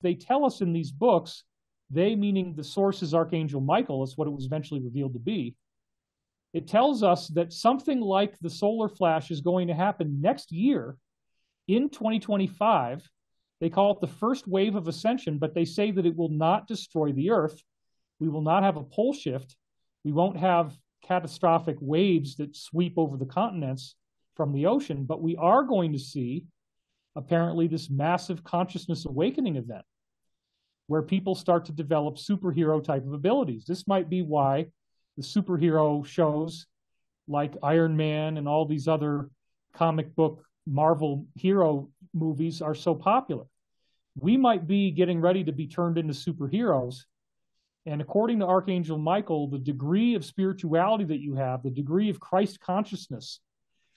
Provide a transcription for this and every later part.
they tell us in these books, they meaning the source is Archangel Michael, is what it was eventually revealed to be. It tells us that something like the solar flash is going to happen next year in 2025. They call it the first wave of ascension, but they say that it will not destroy the Earth. We will not have a pole shift. We won't have catastrophic waves that sweep over the continents from the ocean, but we are going to see apparently this massive consciousness awakening event where people start to develop superhero type of abilities. This might be why the superhero shows like Iron Man and all these other comic book Marvel hero movies are so popular. We might be getting ready to be turned into superheroes. And according to Archangel Michael, the degree of spirituality that you have, the degree of Christ consciousness,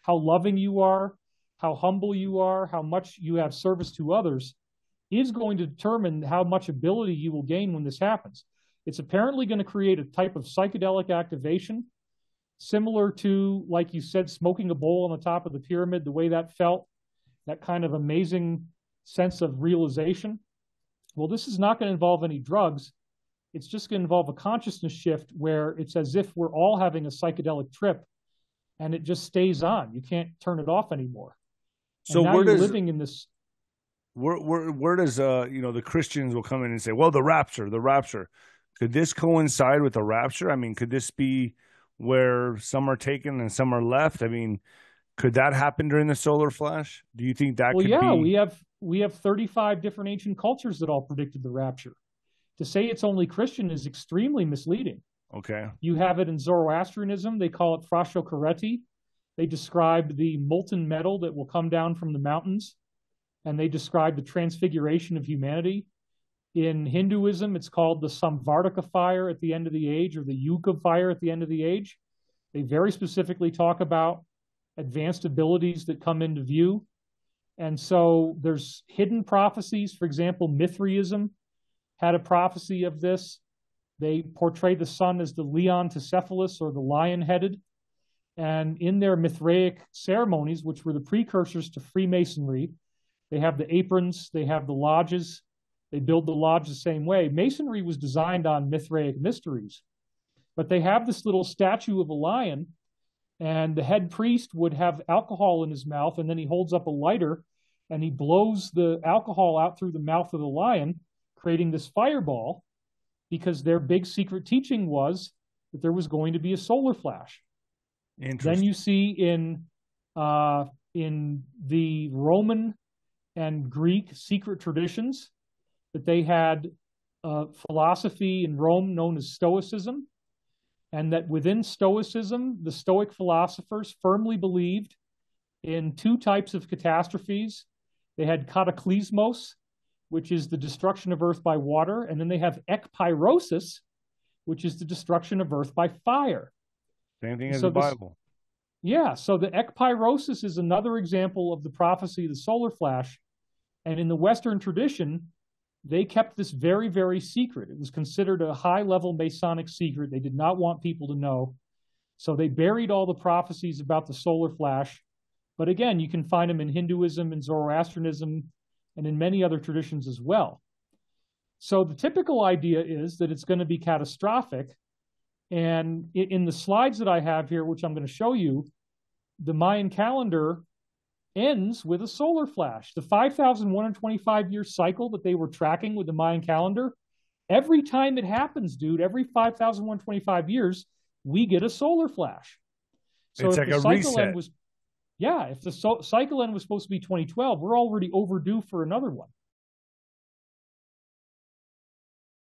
how loving you are, how humble you are, how much you have service to others, is going to determine how much ability you will gain when this happens. It's apparently going to create a type of psychedelic activation, similar to, like you said, smoking a bowl on the top of the pyramid, the way that felt, that kind of amazing sense of realization. Well, this is not going to involve any drugs. It's just going to involve a consciousness shift where it's as if we're all having a psychedelic trip and it just stays on. You can't turn it off anymore. So where does living in this? Where does the Christians will come in and say, well, the rapture. Could this coincide with the rapture? I mean, could this be where some are taken and some are left? I mean, could that happen during the solar flash? Do you think that could be? We have 35 different ancient cultures that all predicted the rapture. To say it's only Christian is extremely misleading. Okay. You have it in Zoroastrianism. They call it Frashokereti. They describe the molten metal that will come down from the mountains, and they describe the transfiguration of humanity. In Hinduism, it's called the Samvardhaka fire at the end of the age, or the Yuga fire at the end of the age. They very specifically talk about advanced abilities that come into view. And so there's hidden prophecies. For example, Mithraism had a prophecy of this. They portray the sun as the Leon Tecephalus, or the lion-headed. And in their Mithraic ceremonies, which were the precursors to Freemasonry, they have the aprons, they have the lodges, they build the lodge the same way. Masonry was designed on Mithraic mysteries. But they have this little statue of a lion, and the head priest would have alcohol in his mouth, and then he holds up a lighter, and he blows the alcohol out through the mouth of the lion, creating this fireball, because their big secret teaching was that there was going to be a solar flash. Then you see in the Roman and Greek secret traditions that they had philosophy in Rome known as Stoicism, and that within Stoicism, the Stoic philosophers firmly believed in two types of catastrophes. They had cataclysmos, which is the destruction of Earth by water, and then they have ekpyrosis, which is the destruction of Earth by fire. Same thing as the Bible. Yeah, so the ekpyrosis is another example of the prophecy of the solar flash. And in the Western tradition, they kept this very, very secret. It was considered a high-level Masonic secret. They did not want people to know. So they buried all the prophecies about the solar flash. But again, you can find them in Hinduism and Zoroastrianism and in many other traditions as well. So the typical idea is that it's going to be catastrophic. And in the slides that I have here, which I'm going to show you, the Mayan calendar ends with a solar flash. The 5,125-year cycle that they were tracking with the Mayan calendar, every time it happens, dude, every 5,125 years, we get a solar flash. So it's like a reset. If the cycle end was supposed to be 2012, we're already overdue for another one.